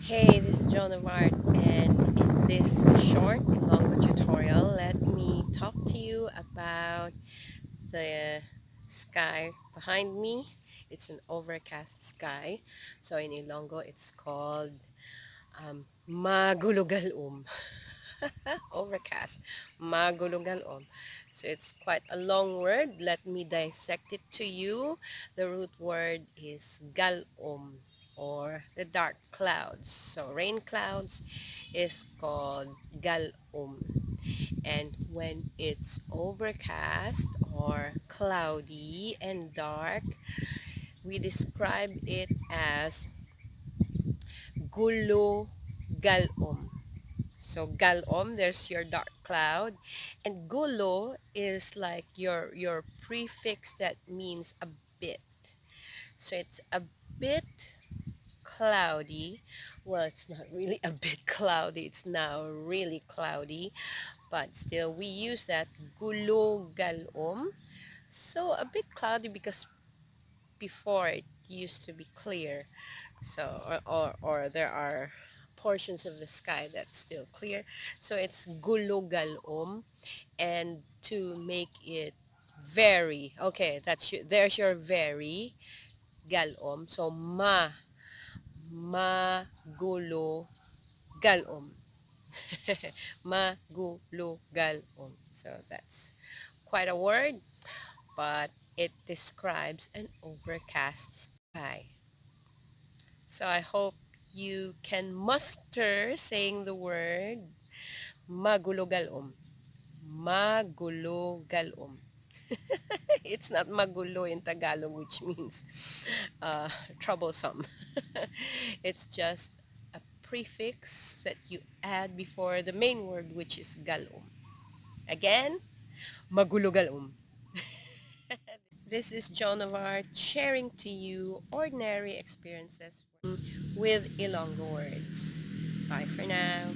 Hey, this is Joan of Art, and in this short Ilonggo tutorial, let me talk to you about the sky behind me. It's an overcast sky. So in Ilonggo, it's called magulugal-om. Overcast. Magulugal-om. So it's quite a long word. Let me dissect it to you. The root word is gal-om, or the dark clouds. So rain clouds is called gal-om. And when it's overcast or cloudy and dark, we describe it as gulo-galom. So galom, there's your dark cloud, and gulo is like your prefix that means a bit. So it's a bit cloudy. Well, it's not really a bit cloudy. It's now really cloudy, but still we use that gulo galom. So a bit cloudy because before it used to be clear. So or there are portions of the sky that's still clear. So it's gulugalom, and to make it very, okay, there's your very galom. So magulo galom. Magulo galom. So that's quite a word, but it describes an overcast sky. So I hope you can muster saying the word magulugal-om. Magulugal-om. It's not magulo in Tagalog, which means troublesome. It's just a prefix that you add before the main word, which is galom. Again, magulugal-om. This is Joan of Art sharing to you ordinary experiences with Ilonggo words. Bye for now.